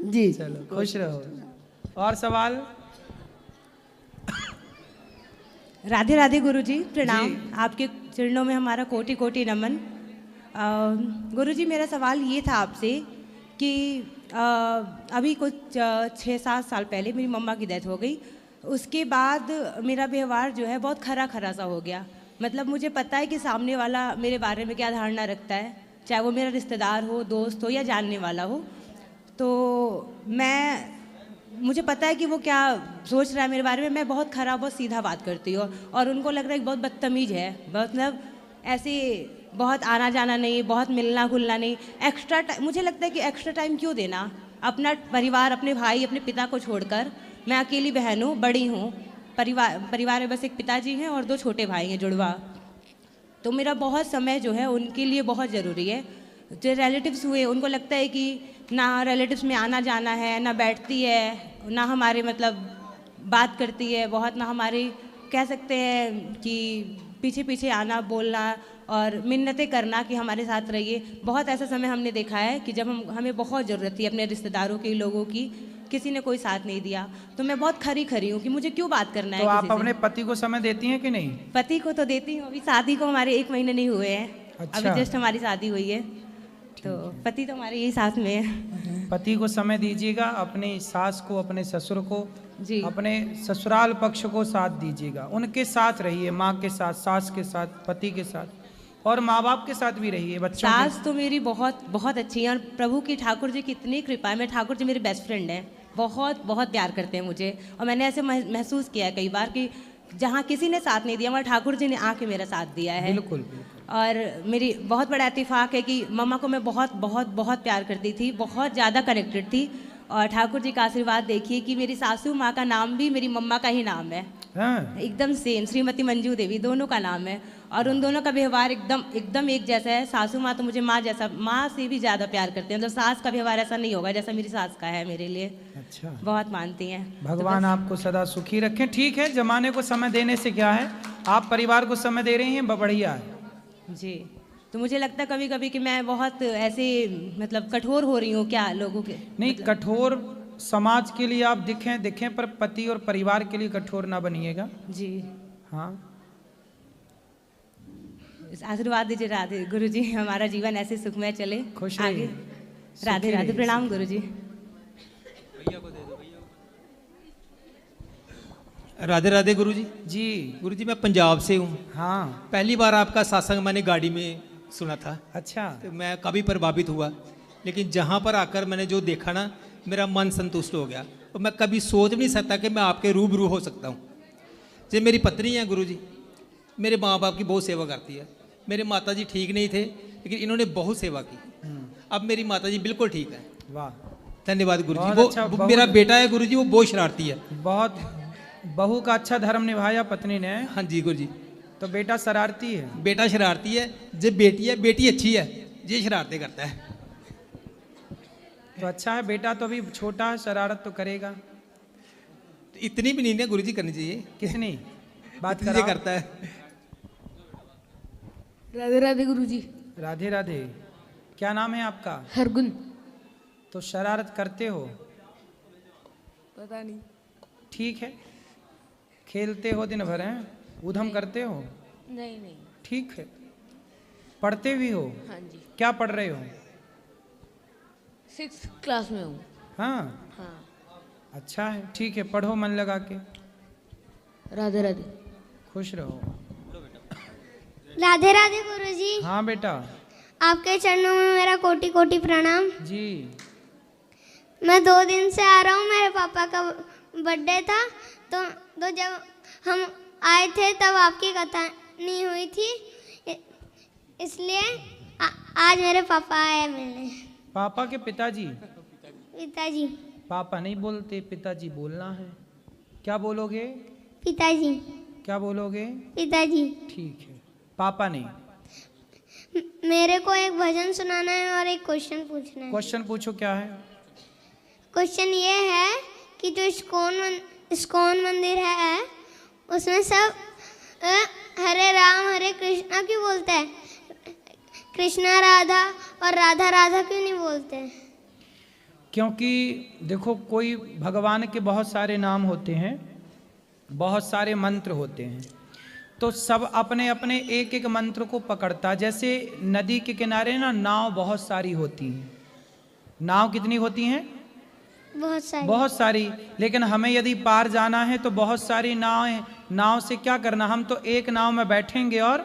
जी चलो खुश रहो। और सवाल? राधे राधे गुरुजी, प्रणाम। जी। आपके चरणों में हमारा कोटि कोटि नमन। गुरुजी, मेरा सवाल ये था आपसे कि अभी कुछ 6-7 साल पहले मेरी मम्मा की डेथ हो गई। उसके बाद मेरा व्यवहार जो है बहुत खरा खरा सा हो गया। मतलब मुझे पता है कि सामने वाला मेरे बारे में क्या धारणा रखता है, चाहे वो मेरा रिश्तेदार हो, दोस्त हो या जानने वाला हो। तो मुझे पता है कि वो क्या सोच रहा है मेरे बारे में। मैं बहुत खराब, बहुत सीधा बात करती हूँ और उनको लग रहा है कि बहुत बदतमीज है। मतलब ऐसे बहुत आना जाना नहीं, बहुत मिलना घुलना नहीं। एक्स्ट्रा मुझे लगता है कि एक्स्ट्रा टाइम क्यों देना अपना परिवार, अपने भाई, अपने पिता को छोड़कर। मैं अकेली बहन हूँ, बड़ी हूँ। परिवार में बस एक पिताजी हैं और 2 छोटे भाई हैं, जुड़वा। तो मेरा बहुत समय जो है उनके लिए बहुत ज़रूरी है। जो रिलेटिव्स हुए उनको लगता है कि ना रिलेटिव्स में आना जाना है, ना बैठती है, ना हमारे मतलब बात करती है बहुत, ना हमारे कह सकते हैं कि पीछे पीछे आना, बोलना और मिन्नतें करना कि हमारे साथ रहिए। बहुत ऐसा समय हमने देखा है कि जब हमें बहुत ज़रूरत थी अपने रिश्तेदारों की, लोगों की, किसी ने कोई साथ नहीं दिया। तो मैं बहुत खरी खरी हूँ कि मुझे क्यों बात करना तो है आप किसी अपने से। पति को समय देती हैं कि नहीं? पति को तो देती हूँ। अभी शादी को हमारे 1 महीने नहीं हुए हैं। अच्छा। अभी जस्ट हमारी शादी हुई है। तो पति तो हमारे यही साथ में है। पति को समय दीजिएगा, अपनी सास को, अपने ससुर को, जी। अपने ससुराल पक्ष को साथ दीजिएगा। उनके साथ रहिए, माँ के साथ, सास के साथ, पति के साथ और माँ बाप के साथ भी रहिए, बच्चों के। सास तो मेरी बहुत बहुत अच्छी है और प्रभु की, ठाकुर जी की इतनी कृपा है। मैं, ठाकुर जी मेरे बेस्ट फ्रेंड हैं। बहुत बहुत प्यार करते हैं मुझे। और मैंने ऐसे महसूस किया है कई बार कि जहाँ किसी ने साथ नहीं दिया, वहाँ ठाकुर जी ने आके मेरा साथ दिया है। बिल्कुल बिल्कुल। और मेरी बहुत बड़ा इत्तेफाक है कि मम्मा को मैं बहुत बहुत बहुत प्यार करती थी, बहुत ज़्यादा कनेक्टेड थी। और ठाकुर जी का आशीर्वाद देखिए कि मेरी सासू माँ का नाम भी मेरी मम्मा का ही नाम है। हाँ। एकदम सेम, श्रीमती मंजू देवी, दोनों का नाम है। और उन दोनों का व्यवहार एकदम एकदम एक जैसा है। सासू माँ तो मुझे माँ जैसा, माँ से भी ज़्यादा प्यार करते हैं। मतलब सास का व्यवहार ऐसा नहीं होगा जैसा मेरी सास का है मेरे लिए। अच्छा। बहुत मानती हैं। भगवान आपको सदा सुखी रखें। ठीक है, जमाने को समय देने से क्या है, आप परिवार को समय दे रही हैं, बढ़िया है। जी। तो मुझे लगता है कभी कभी कि मैं बहुत ऐसे मतलब कठोर हो रही हूँ क्या लोगों के। नहीं, मतलब, कठोर समाज के लिए आप दिखें पर पति और परिवार के लिए कठोर ना बनिएगा। जी। हाँ। आशीर्वाद दीजिए राधे गुरुजी, हमारा जीवन ऐसे सुखमय चले खुश आगे। रहिए, राधे सुखी राधे, रहिए, प्रणाम सुखी गुरुजी। राधे राधे गुरुजी। जी। गुरुजी मैं पंजाब से हूँ। हाँ। पहली बार आपका सत्संग मैंने गाड़ी में सुना था, अच्छा। तो मैं काफ़ी प्रभावित हुआ। लेकिन जहाँ पर आकर मैंने जो देखा ना, मेरा मन संतुष्ट हो गया। और मैं कभी सोच भी नहीं सकता कि मैं आपके रूबरू हो सकता हूँ। जैसे मेरी पत्नी है गुरुजी, मेरे माँ बाप की बहुत सेवा करती है। मेरे माता जी ठीक नहीं थे, लेकिन इन्होंने बहुत सेवा की। अब मेरी माता जी बिल्कुल ठीक है। वाह। धन्यवाद गुरुजी। बहुत वो अच्छा, वो बहुत- मेरा बेटा है गुरुजी, वो बहुत शरारती है। बहुत बहू का अच्छा धर्म निभाया पत्नी ने। हाँ जी गुरुजी। तो बेटा शरारती है। बेटा शरारती है, जो बेटी है, बेटी अच्छी है, ये शरारतें करता है। तो अच्छा है, बेटा तो अभी छोटा है, शरारत तो करेगा। तो इतनी भी नहीं है गुरुजी करनी चाहिए। कितनी बात इतनी करा ये करता है। राधे राधे गुरुजी। राधे राधे। क्या नाम है आपका? हरगुन। तो शरारत करते हो? पता नहीं। ठीक है। खेलते हो दिन भर, हैं? उधम करते हो? नहीं नहीं। ठीक है। पढ़ते भी हो? हाँ जी। क्या पढ़ रहे हो? 6th क्लास में हूँ। हाँ। हाँ। अच्छा है, ठीक है, पढ़ो मन लगा के। राधे राधे। खुश रहो। राधे राधे गुरुजी। हाँ बेटा। आपके चरणों में मेरा कोटि कोटि प्रणाम। जी। मैं 2 दिन से आ रहा हूँ। मेरे पापा का बर्थडे था, तो जब हम आए थे तब आपकी कथा नहीं हुई थी, इसलिए आज मेरे पापा आए मिलने। पापा के पिताजी? पिताजी। पापा नहीं बोलते, पिताजी बोलना है। क्या बोलोगे? पिताजी। क्या बोलोगे? पिताजी। ठीक है। पापा नहीं। मेरे को एक भजन सुनाना है और एक क्वेश्चन पूछना है। क्वेश्चन पूछो, क्या है? क्वेश्चन ये है कि जो इस्कॉन मंदिर है उसमें सब हरे राम हरे कृष्णा क्यों बोलते हैं? कृष्णा राधा और राधा राधा क्यों नहीं बोलते? क्योंकि देखो कोई भगवान के बहुत सारे नाम होते हैं, बहुत सारे मंत्र होते हैं, तो सब अपने अपने एक एक मंत्र को पकड़ता। जैसे नदी के किनारे ना नाव बहुत सारी होती हैं। नाव कितनी होती हैं? बहुत सारी। लेकिन हमें यदि पार जाना है तो बहुत सारी नाव हैं। नाव से क्या करना, हम तो एक नाव में बैठेंगे और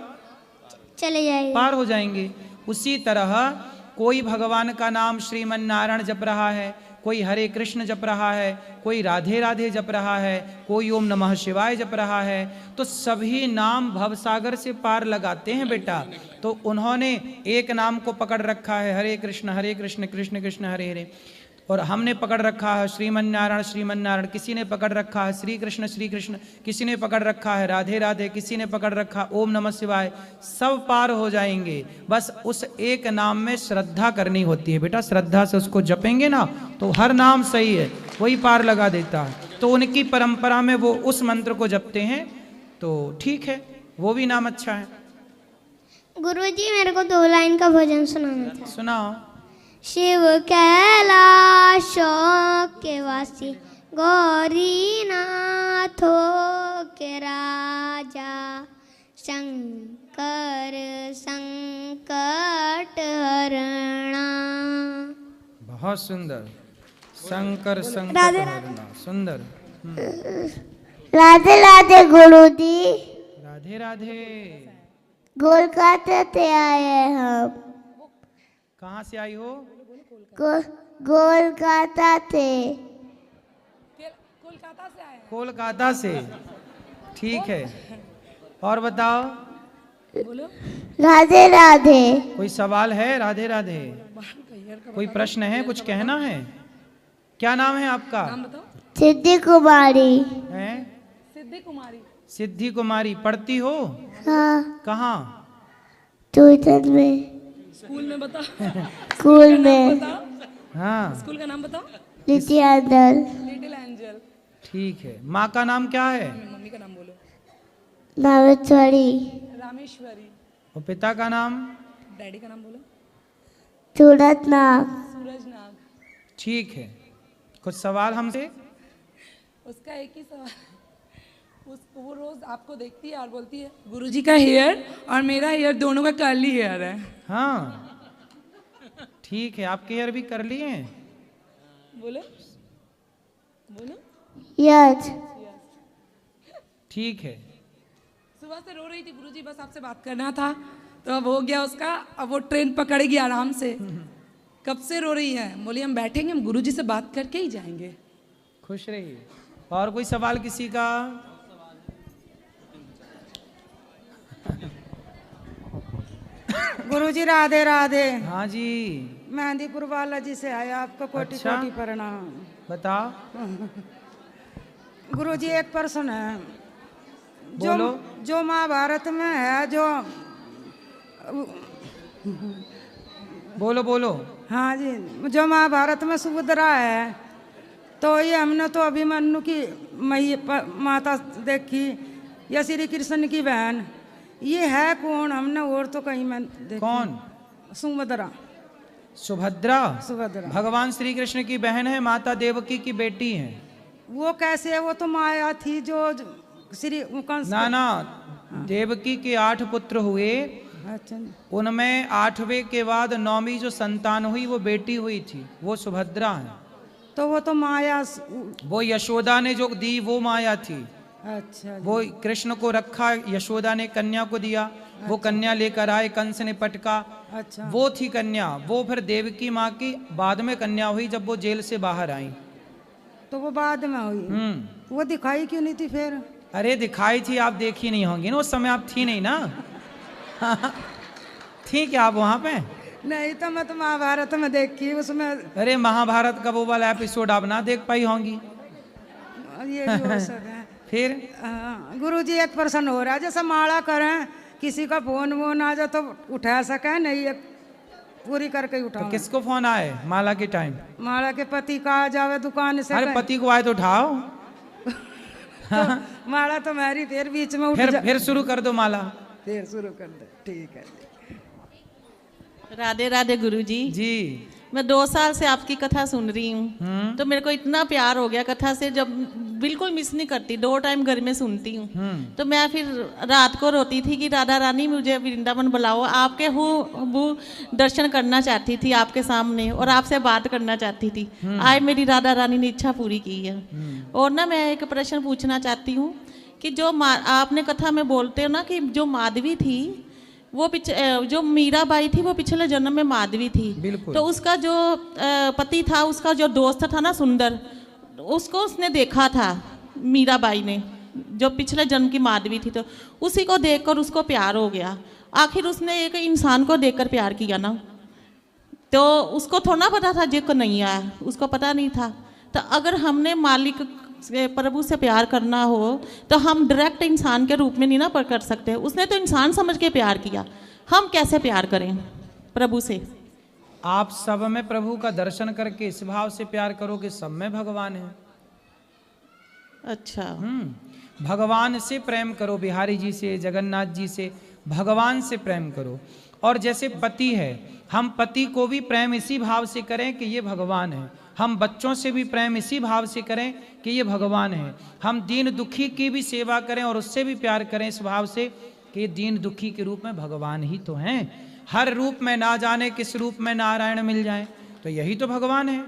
चले जाएंगे, पार हो जाएंगे। उसी तरह कोई भगवान का नाम श्रीमन नारायण जप रहा है, कोई हरे कृष्ण जप रहा है, कोई राधे राधे जप रहा है, कोई ओम नमः शिवाय जप रहा है, तो सभी नाम भवसागर से पार लगाते हैं बेटा। तो उन्होंने एक नाम को पकड़ रखा है हरे कृष्ण कृष्ण कृष्ण हरे हरे, और हमने पकड़ रखा है श्रीमन नारायण, किसी ने पकड़ रखा है श्री कृष्ण, किसी ने पकड़ रखा है राधे राधे, किसी ने पकड़ रखा ओम नमः शिवाय। सब पार हो जाएंगे। बस उस एक नाम में श्रद्धा करनी होती है बेटा। श्रद्धा से उसको जपेंगे ना तो हर नाम सही है, वही पार लगा देता है। तो उनकी परंपरा में वो उस मंत्र को जपते हैं, तो ठीक है, वो भी नाम अच्छा है। गुरुजी मेरे को 2 लाइन का भजन सुनाना था। सुनाओ। शिव कैलाशों के वासी, गौरी नाथों के राजा, शंकर संकट हरणा। बहुत सुंदर। शंकर संकट हरना, सुंदर। राधे राधे गुरुजी। राधे राधे। कोलकाता से आए हैं हम। कहाँ से आई हो? कोलकाता से। कोलकाता से। ठीक है, और बताओ। राधे राधे। कोई सवाल है? राधे राधे। कोई प्रश्न है? कुछ कहना है? क्या नाम है आपका? सिद्धि कुमारी। हैं? सिद्धि कुमारी। पढ़ती हो? हाँ। कहाँ? ट्यूशन में। स्कूल में बताओ। स्कूल में। हाँ। स्कूल का नाम बताओ। Little angel. Little angel. ठीक है। माँ का नाम क्या है? मम्मी का नाम बोलो। नामेश्वरी। रामेश्वरी। और पिता का नाम? डैडी का नाम बोलो। सूरज नाग। सूरज नाग। ठीक है। कुछ सवाल हमसे? उसका एक ही सवाल, वो रोज आपको देखती है और बोलती है गुरुजी का हेयर और मेरा हेयर दोनों का कर्ली हेयर है। हाँ ठीक है। आपके हेयर भी कर लिए हैं? बोलो बोलो। यस। ठीक है। सुबह से रो रही थी गुरुजी बस आपसे बात करना था, तो अब हो गया उसका। अब वो ट्रेन पकड़ेगी आराम से। कब से रो रही है, बोली हम बैठेंगे, हम गुरुजी से बात करके ही जाएंगे। खुश रहिए। और कोई सवाल किसी का? गुरुजी राधे राधे। हाँ जी। मेहंदीपुर वाला जी से आया, आपको कोटि अच्छा? कोटि प्रणाम। बताओ। गुरुजी एक प्रश्न है, बोलो। जो महाभारत में है, जो बोलो बोलो। हाँ जी, जो महाभारत में सुभद्रा है, तो ये हमने तो अभिमन्यु की माता देखी, या श्री कृष्ण की बहन, ये है कौन? हमने और तो कहीं में देखी। कौन? सुभद्रा। सुभद्रा। सुभद्रा भगवान श्री कृष्ण की बहन है, माता देवकी की बेटी है। वो कैसे है? वो तो माया थी जो श्री कंस। ना देवकी के 8 पुत्र हुए, अच्छा। उनमें 8वें के बाद 9वीं जो संतान हुई वो बेटी हुई थी, वो सुभद्रा है। तो वो तो माया। वो यशोदा ने जो दी वो माया थी। अच्छा। वो कृष्ण को रखा, यशोदा ने कन्या को दिया, वो कन्या लेकर आए, कंस ने पटका। अच्छा। वो थी कन्या। वो फिर देवकी माँ की बाद में कन्या हुई जब वो जेल से बाहर आई। तो वो बाद में हुई। वो दिखाई क्यों नहीं थी फिर? अरे दिखाई थी, आप देखी नहीं होंगी ना, उस समय आप थी नहीं ना। थी क्या आप वहां पे? नहीं तो मैं तो महाभारत में देखी उसमें। अरे महाभारत का वो वाला एपिसोड आप ना देख पाई होंगी। ये भी हो सकता है। फिर गुरुजी एक प्रश्न हो रहा है, जैसे माला करें, किसी का फोन वोन आ जाए तो उठा सके नहीं, ये पूरी करके ही उठाओ। तो किसको फोन आए माला के टाइम? माला के पति का आ जावे दुकान से। अरे पति को आए तो उठाओ। तो माला तो मेरी फिर बीच में उठ जा। फिर शुरू कर दो माला। फिर शुरू कर दे। ठीक है। राधे राधे गुरुजी। जी। मैं 2 साल से आपकी कथा सुन रही हूँ, तो मेरे को इतना प्यार हो गया कथा से, जब बिल्कुल मिस नहीं करती, 2 टाइम घर में सुनती हूँ। तो मैं फिर रात को रोती थी कि राधा रानी मुझे वृंदावन बुलाओ, आपके वो दर्शन करना चाहती थी आपके सामने और आपसे बात करना चाहती थी। आज मेरी राधा रानी ने इच्छा पूरी की है। और ना मैं एक प्रश्न पूछना चाहती हूँ कि जो आपने कथा में बोलते हो ना कि जो माधवी थी वो जो मीराबाई थी वो पिछले जन्म में माधवी थी, तो उसका जो पति था, उसका जो दोस्त था ना सुंदर, उसको उसने देखा था मीराबाई ने, जो पिछले जन्म की माधवी थी, तो उसी को देखकर उसको प्यार हो गया। आखिर उसने एक इंसान को देखकर प्यार किया ना, तो उसको थोड़ा पता था जो नहीं आया, उसको पता नहीं था। तो अगर हमने मालिक प्रभु से प्यार करना हो तो हम डायरेक्ट इंसान के रूप में नहीं ना कर सकते। उसने तो इंसान समझ के प्यार किया, हम कैसे प्यार करें प्रभु से? आप सब में प्रभु का दर्शन करके इस भाव से प्यार करो कि सब में भगवान है। अच्छा, भगवान से प्रेम करो, बिहारी जी से, जगन्नाथ जी से, भगवान से प्रेम करो। और जैसे पति है, हम पति को भी प्रेम इसी भाव से करें कि ये भगवान है। हम बच्चों से भी प्रेम इसी भाव से करें कि ये भगवान है। हम दीन दुखी की भी सेवा करें और उससे भी प्यार करें इस भाव से कि दीन दुखी के रूप में भगवान ही तो हैं। हर रूप में ना जाने किस रूप में नारायण मिल जाए, तो यही तो भगवान है।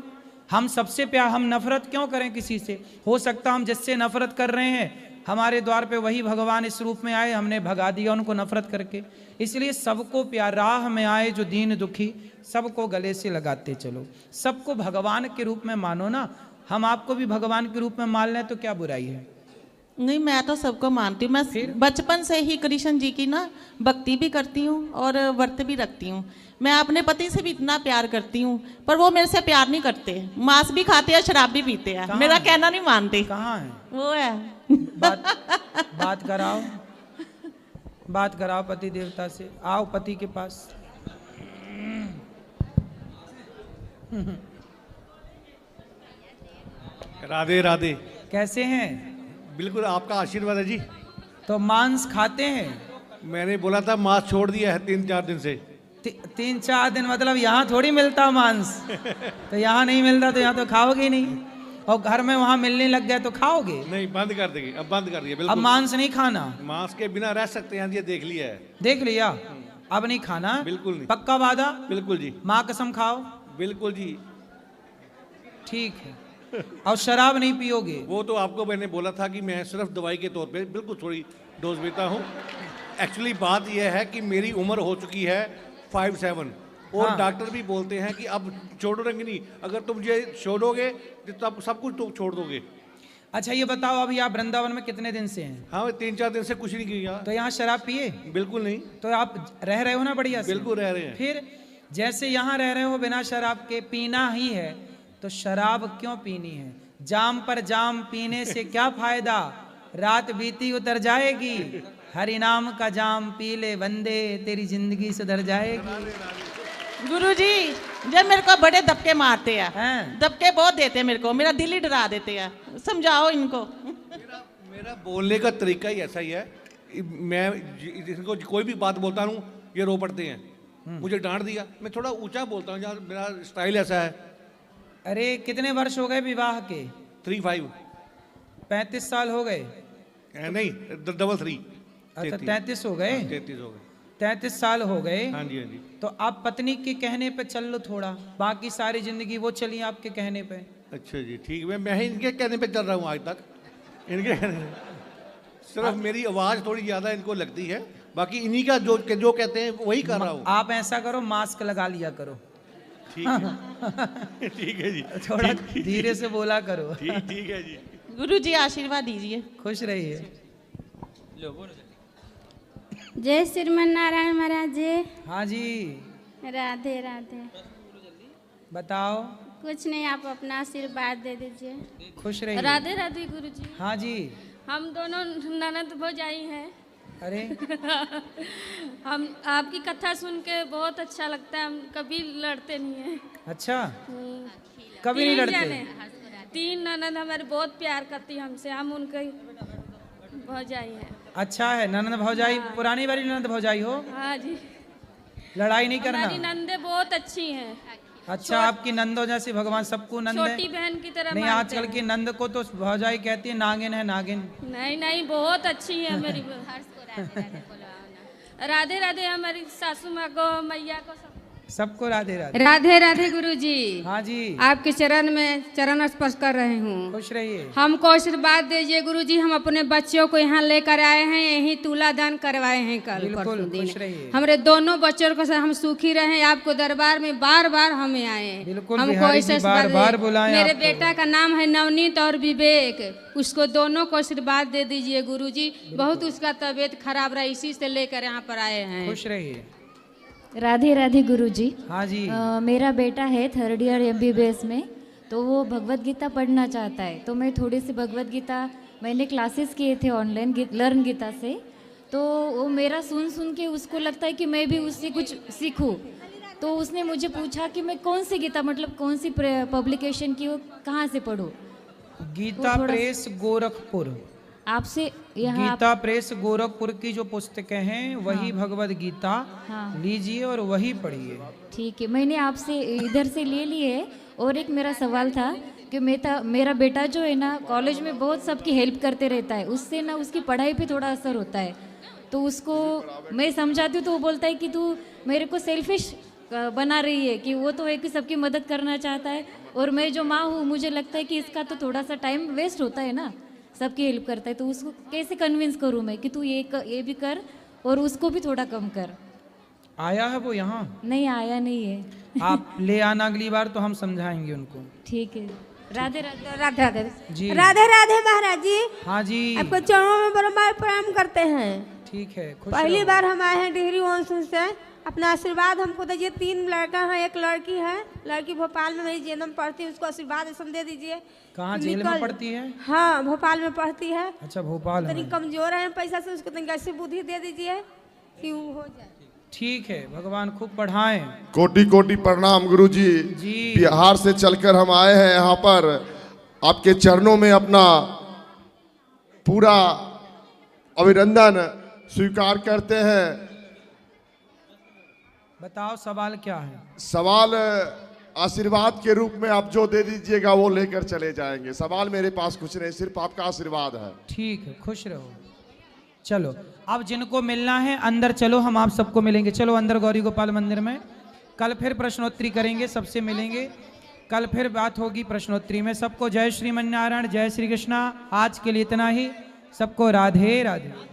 हम सबसे प्यार, हम नफरत क्यों करें किसी से? हो सकता हम जिससे नफरत कर रहे हैं हमारे द्वार पे वही भगवान इस रूप में आए, हमने भगा दिया उनको नफरत करके। इसलिए सबको प्यार, राह में आए जो दीन दुखी, सबको गले से लगाते चलो, सबको भगवान के रूप में मानो ना। हम आपको भी भगवान के रूप में मान लें तो क्या बुराई है? नहीं, मैं तो सबको मानती हूँ। मैं बचपन से ही कृष्ण जी की ना भक्ति भी करती हूँ और व्रत भी रखती हूँ। मैं अपने पति से भी इतना प्यार करती हूँ, पर वो मेरे से प्यार नहीं करते। मांस भी खाते हैं, शराब भी पीते हैं, मेरा कहना नहीं मानते। कहाँ है वो है बात कराओ, बात कराओ पति देवता से। आओ पति के पास। राधे राधे। कैसे हैं? बिल्कुल आपका आशीर्वाद है जी। तो मांस खाते हैं? मैंने बोला था मांस छोड़ दिया है 3-4 दिन से। 3-4 दिन मतलब यहाँ थोड़ी मिलता मांस। तो यहाँ नहीं मिलता तो यहाँ तो खाओगे ही नहीं, और घर में वहाँ मिलने लग गए तो खाओगे? नहीं, बंद कर देंगे, अब बंद कर दिया। बिल्कुल अब मांस नहीं खाना? मांस के बिना रह सकते हैं, ये देख लिया है। देख लिया, अब नहीं खाना? बिल्कुल नहीं। पक्का वादा? बिल्कुल जी। माँ कसम खाओ? बिल्कुल जी। ठीक है। और शराब नहीं पियोगे? वो तो आपको मैंने बोला था कि मैं सिर्फ दवाई के तौर पे बिल्कुल थोड़ी डोज लेता हूँ। एक्चुअली बात यह है कि मेरी उम्र हो चुकी है 5-7 और हाँ। डॉक्टर भी बोलते हैं कि अब छोड़ोगे नहीं, अगर तुम मुझे छोड़ोगे तो तब सब कुछ तुम छोड़ दोगे। अच्छा ये बताओ, अभी आप वृंदावन में कितने दिन से हैं? हाँ, 3-4 दिन से कुछ नहीं किया। तो यहाँ शराब पिए? बिल्कुल नहीं। तो आप रह रहे हो ना बढ़िया से? बिल्कुल रह रहे हैं। फिर जैसे यहाँ रह रहे हो बिना शराब के, पीना ही है तो शराब क्यों पीनी है? जाम पर जाम पीने से क्या फायदा, रात बीती उतर जाएगी। हरि नाम का जाम पी ले बंदे, तेरी जिंदगी सुधर जाएगी। गुरुजी जब मेरे को बड़े दबके मारते हैं, हैं? दबके बहुत देते हैं मेरे को, मेरा दिल ही डरा देते हैं। समझाओ इनको। मेरा बोलने का तरीका ही ऐसा ही है। मैं जिनको कोई भी बात बोलता हूँ ये रो पड़ते हैं। मुझे डांट दिया, मैं थोड़ा ऊंचा बोलता हूँ, मेरा स्टाइल ऐसा है। अरे कितने वर्ष हो गए विवाह के? 3-5। 35 साल हो गए? नहीं, 333। अच्छा 33 हो गए? 33 हो गए। 33 साल हो गए? हाँ जी, हाँ जी। तो आप पत्नी के कहने पे चल लो थोड़ा, बाकी सारी जिंदगी वो चली आपके कहने पे। अच्छा जी, ठीक है। मैं ही इनके कहने पे चल रहा हूँ आज तक। इनके सिर्फ मेरी आवाज़ थोड़ी ज़्यादा इनको लगती है, बाकी इन्हीं का जो कहते हैं वही कर रहा हूँ। आप ऐसा करो, मास्क लगा लिया करो। ठीक है। ठीक है जी। थोड़ा धीरे से बोला करो। ठीक है जी। गुरुजी आशीर्वाद दीजिए। खुश रहिए। जय श्रीमन नारायण महाराज जी। हाँ जी राधे राधे। बताओ। कुछ नहीं, आप अपना आशीर्वाद दे दीजिए। खुश रहिए। राधे राधे गुरुजी। हाँ जी। हम दोनों ननद भौजाई हैं। अरे हम आपकी कथा सुन के बहुत अच्छा लगता है, हम कभी लड़ते नहीं हैं। अच्छा, कभी नहीं लड़ते? 3 ननद हमारे बहुत प्यार करती है हमसे, हम उनके भौजाई हैं। अच्छा है, ननद भौजाई पुरानी वाली ननद भौजाई हो? हाँ जी। लड़ाई नहीं करना? हमारी नंदे बहुत अच्छी हैं। अच्छा, आपकी नंदो जैसी भगवान सबको नंद है? छोटी बहन की तरह नहीं, मानते आजकल हैं। की नंद को तो भौजाई कहती है नागिन है, नागिन। नहीं नहीं, बहुत अच्छी है मेरी राधे राधे हमारी सासू माँ को, मैया को, सबको राधे राधे। राधे राधे गुरुजी। हाँ जी, आपके चरण में चरण स्पर्श कर रही हूँ। खुश रहिए। हमको आशीर्वाद दीजिए गुरुजी। हम अपने बच्चों को यहाँ लेकर आए हैं, यही तुला दान करवाए हैं कल बिल्कुल, परसों खुश दिन। रहिए। हमारे दोनों बच्चों को हम सुखी रहे। आपको दरबार में बार बार हमें आए। बिल्कुल, हमको बिहारी ऐसे जी बार आशीर्वाद बार दे- बुलाएं मेरे आपको। बेटा का नाम है नवनीत और विवेक, उसको दोनों को आशीर्वाद दे दीजिए गुरुजी। बहुत उसका तबीयत खराब रहा, इसी से लेकर यहाँ पर आए हैं। खुश रहिए। राधे राधे गुरुजी। हाँ जी। मेरा बेटा है 3rd ईयर MBBS में, तो वो भगवत गीता पढ़ना चाहता है। तो मैं थोड़ी सी भगवत गीता मैंने क्लासेस किए थे ऑनलाइन लर्न गीता से, तो वो मेरा सुन सुन के उसको लगता है कि मैं भी उससे कुछ सीखूं। तो उसने मुझे पूछा कि मैं कौन सी गीता, मतलब कौन सी पब्लिकेशन की, वो कहाँ से पढ़ूं। गीता प्रेस गोरखपुर, आपसे यहाँ गीता प्रेस गोरखपुर की जो पुस्तकें हैं वही भगवत गीता लीजिए और वही पढ़िए। ठीक है, मैंने आपसे इधर से ले लिए। और एक मेरा सवाल था कि मेरा बेटा जो है ना कॉलेज में बहुत सबकी हेल्प करते रहता है, उससे ना उसकी पढ़ाई पे थोड़ा असर होता है। तो उसको मैं समझाती हूँ तो वो बोलता है कि तू मेरे को सेल्फिश बना रही है, कि वो तो है कि सबकी मदद करना चाहता है, और मैं जो माँ हूँ मुझे लगता है कि इसका तो थोड़ा सा टाइम वेस्ट होता है ना, सबकी हेल्प करता है। तो उसको कैसे कन्विंस करूँ मैं कि तू ये भी कर और उसको भी थोड़ा कम कर। आया है वो यहाँ? नहीं, आया नहीं है। आप ले आना अगली बार तो हम समझाएंगे उनको। ठीक है। राधे राधे। राधे राधे जी। राधे राधे महाराज जी। हाँ जी, आपको चरणों में बारम्बार प्रणाम करते हैं। ठीक है, खुश पहली रहो। बार हम आए हैं डिहरी वंश से। अपना आशीर्वाद हमको दीजिए। 3 लड़का है, 1 लड़की है। लड़की भोपाल में मेरी जन्म पढ़ती है, उसको आशीर्वाद ऐसा दे दीजिए। कहाँ जेल में पढ़ती है? हाँ, भोपाल में पढ़ती है। अच्छा, भोपाल तनी में। कमजोर है पैसा से, उसको तनी ऐसी बुद्धि दे दीजिए कि वो हो जाए। ठीक है, भगवान खूब पढ़ाएं। कोटि कोटि प्रणाम गुरुजी। जी। बिहार से चलकर हम आए हैं यहाँ पर आपके चरणों में अपना पूरा अभिनंदन स्वीकार करते हैं। बताओ सवाल क्या है? सवाल आशीर्वाद के रूप में आप जो दे दीजिएगा वो लेकर चले जाएंगे। सवाल मेरे पास कुछ नहीं, सिर्फ आपका आशीर्वाद है। ठीक है, खुश रहो। चलो, अब जिनको मिलना है अंदर चलो, हम आप सबको मिलेंगे। चलो अंदर गौरी गोपाल मंदिर में। कल फिर प्रश्नोत्तरी करेंगे, सबसे मिलेंगे। कल फिर बात होगी प्रश्नोत्तरी में। सबको जय श्रीमन्नारायण, जय श्री कृष्णा। आज के लिए इतना ही। सबको राधे राधे।